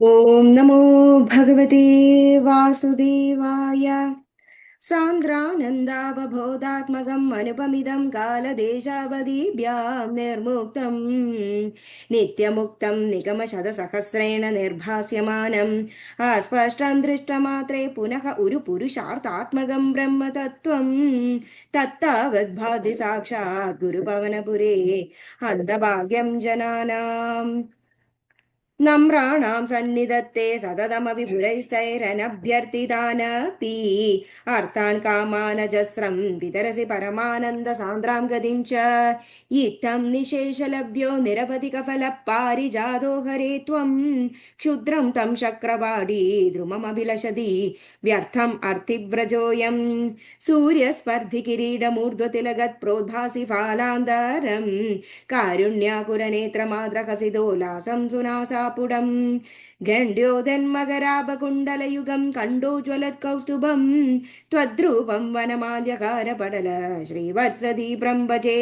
ॐ नमो भगवते वासुदेवाय सान्द्रानन्दावबोधात्मकम् अनुपमिदं कालदेशावधिभ्यां निर्मुक्तम् नित्यमुक्तं निगमशतसहस्रेण निर्भास्यमानम् अस्पष्टं दृष्टमात्रे पुनः उरुपुरुषार्थात्मकं ब्रह्मतत्त्वं तत्तावद्भाति साक्षात् गुरुपवनपुरे हन्तभाग्यं जनानाम् नम्राणां सन्निधत्ते सततमपि पुरैस्तैरनभ्यर्थितानपि अर्थान् कामानजस्रं वितरसि परमानन्दसान्द्रां गतिं च इत्थं निशेषलभ्यो निरवधिकफलः पारिजातो हरे त्वं क्षुद्रं तं शक्रवाडी द्रुममभिलषति व्यर्थम् अर्थिव्रजोऽयं सूर्यस्पर्धिकिरीडमूर्ध्वतिलगत् प्रोद्भासि फालान्तरम् कारुण्याकुरनेत्रमाद्रकसिदोलासं सुनासापुडम् गण्ड्योदन्मकराभकुण्डलयुगं कण्डोज्ज्वलत्कौस्तुभं त्वद्रूपं वनमाल्यकारपटल श्रीवत्सदीप्रं भजे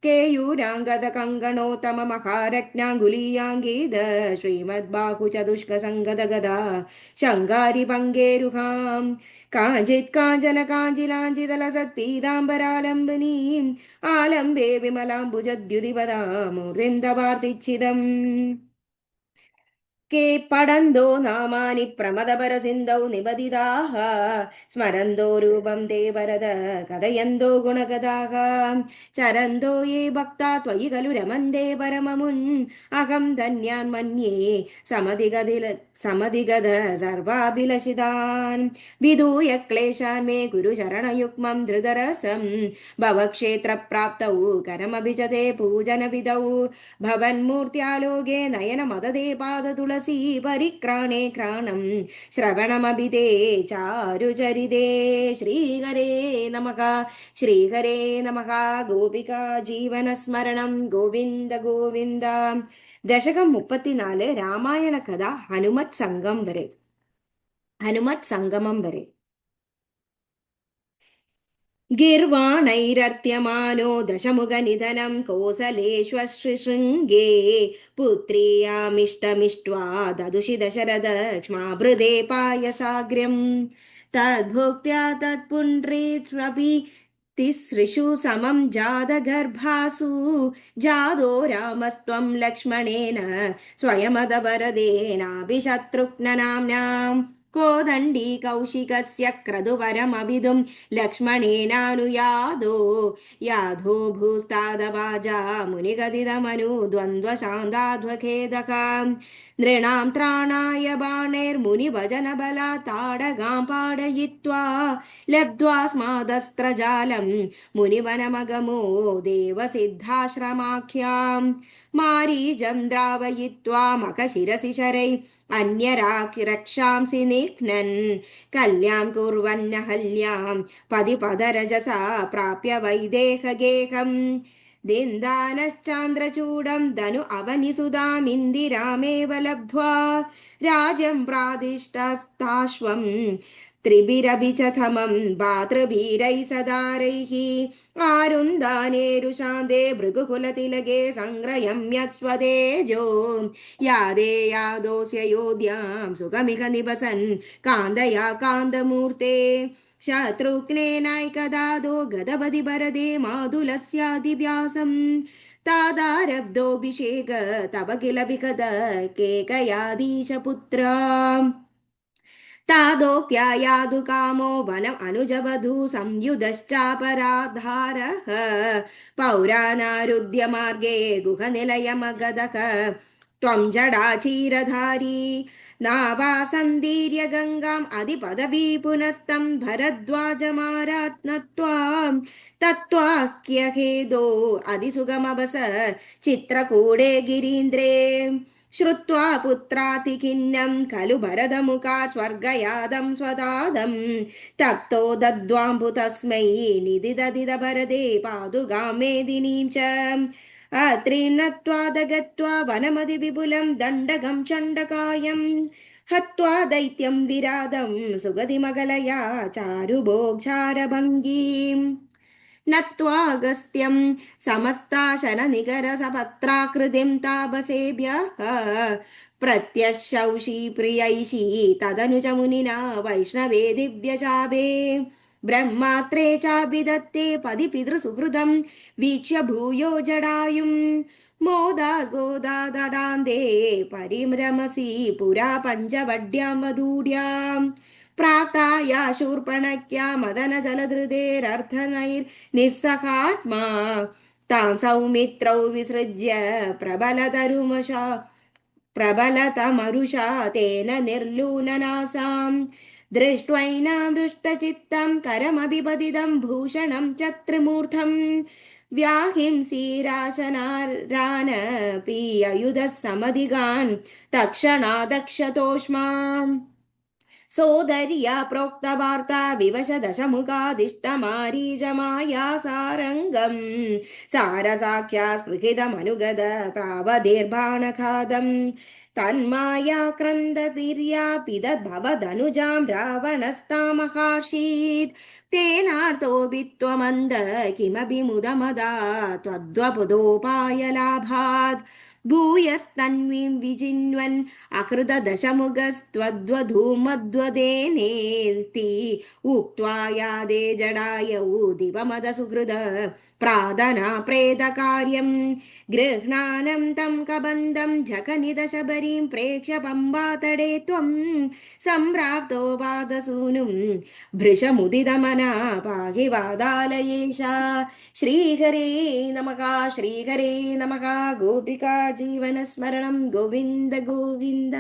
केयूराङ्गदकङ्गणोत्तममहारत्नाङ्गुलीयाङ्गीद श्रीमद्बाहुचतुष्कसङ्गदगदा शङ्गारि पङ्गेरुहां काञ्चित् काञ्चन काञ्चिलाञ्चितलसत्पीताम्बरालम्बनीम् आलम्बे विमलाम्बुजद्युतिपदामूर्तिं दवार्तिच्छिदम् के पडन्दो नामानि प्रमदपरसिन्धौ निबदिताः स्मरन्दो रूपं ते वरद कथयन्दो गुणगदाः चरन्दो ये भक्ता त्वयि खलु रमन्दे परममुन् अहं धन्यान् मन्ये समधिगद सर्वाभिलषितान् विधूय क्लेशान् मे गुरु शरणयुग्मं धृतरसं भवक्षेत्रप्राप्तौ करमभिजते पूजनविधौ भवन्मूर्त्यालोके नयनमददे पादतुलसी परिक्राणे क्राणं श्रवणमभिदे चारुचरिते श्रीहरे नमः श्रीहरे नमः गोपिका जीवनस्मरणं गोविन्द गोविन्द ദശകം 34 രാമായണ കഥ ഹനുമത് സംഗമം വരെ ഗിർവാണൈരർത്യമാനോ ദശമുഖനിധനം കോസലേഷ്വശൃംഗേ പുത്രിയാമിഷ്ടമിष्ट्वा ദദുഷി ദശരഥ ക്ഷ്മാഭൃതേ പായസാഗ്ര്യം തദ്ഭുക്ത്യാ തത്പുണ്ഡ്രീഷ്വപി तिसृषु समं जातगर्भासु जादो रामस्त्वं लक्ष्मणेन स्वयमदवरदेनाभिशत्रुघ्ननाम्नाम् कोदण्डी कौशिकस्य क्रतुवरमभिदुं लक्ष्मणेनानुयादो याधो भूस्तादवाजा मुनिगदितमनु द्वन्द्वशान्ताध्वखेदः नृणां त्राणाय बाणैर्मुनिभजनबला ताडगां पाडयित्वा लब्ध्वास्मादस्त्रजालं मुनिवनमगमो देवसिद्धाश्रमाख्यां मारीजं द्रावयित्वा मखशिरसि शरै अन्यराक्षांसि निघ्नन् कल्यां कुर्वन्नहल्यां पदिपदरजसा प्राप्य वैदेहगेहम् दिन्दानश्चान्द्रचूडं धनु अवनिसुधामिन्दिरामेव लब्ध्वा राज्यं प्रादिष्टस्ताश्वं त्रिभिरभिचथमं भातृभिरैः सदारैः आरुन्दानेरुशान्ते भृगुकुलतिलके सङ्ग्रयं यत्स्वतेजो यादे यादोऽस्य योध्यां सुखमिह निवसन् कान्दया कान्दमूर्ते शत्रुघ्नेनाैकदादो गदवदि वरदे मादुलस्यादिव्यासम् तादारब्धोऽभिषेक तव किल विगत केकयाधीशपुत्रा तादोक्त्या यादुकामो वनम् अनुजवधू संयुधश्चापराधारः पौरानारुध्य मार्गे गुहनिलयमगदः त्वं जडाचीरधारी नावासन्दीर्य गङ्गाम् अधिपदवी पुनस्तं भरद्वाजमारात्नत्वां तत्त्वाख्यहेदो अधिसुगमवस चित्रकूटे गिरीन्द्रे श्रुत्वा पुत्रातिखिन्नं खलु भरतमुखात् स्वर्गयादं स्वदादं तप्तो दद्वाम्बुतस्मै निदिददिद भरते पादुगां मेदिनीं च अत्रीं नत्वादगत्वा वनमधिविपुलं दण्डकं चण्डकायं हत्वा दैत्यं विरादं सुगतिमगलया चारुभोक्षारभङ्गीम् नत्वागस्त्यं समस्ताशननिकरसपत्राकृतिं तापसेभ्यः प्रत्यशौषि प्रियैषि तदनु च मुनिना वैष्णवे दिव्यचापे ब्रह्मास्त्रे चाभिदत्ते पदि पितृसुहृदं वीक्ष्य भूयो जडायुं मोदात् गोदादडान्ते परिम्रमसि पुरा पञ्चवड्यां वधूढ्याम् प्राप्ताया शूर्पणख्या मदनजलधृतेरर्थनैर्निस्सहात्मा तां सौमित्रौ विसृज्य प्रबलतमरुषा तेन निर्लूननासां दृष्ट्वैनामृष्टचित्तं करमभिपतितं भूषणं च त्रिमूर्धम् व्याहिंसीराशनारान पीययुधः समधिगान् तक्षणादक्षतोष्माम् सोदर्या प्रोक्तवार्ता विवश दशमुखादिष्टमारीजमाया सारङ्गम् सारसाख्या स्पृहितमनुगद प्रावदीर्बाणखादम् तन्माया क्रन्दतिर्या पिदद्भवदनुजां रावणस्तामहार्षीत् तेनार्तोऽपि त्वमन्द किमपि मुदमदा त्वद्वपुदोपायलाभात् भूयस्तन्वीं विजिन्वन् अकृतदशमुखस्त्वद्वधूमद्वदेनेति उक्त्वा यादे जडायौ दिवमदसुहृद प्रादना प्रेतकार्यं गृह्णानं तं कबन्धं जघनिदशबरीं प्रेक्ष्य पम्बातडे त्वं सम्प्राप्तो पादसूनुं भृशमुदितमना पाहि वादालयेशा श्रीहरे नमः श्रीहरे नमः गोपिका जीवनस्मरणं गोविन्द गोविन्द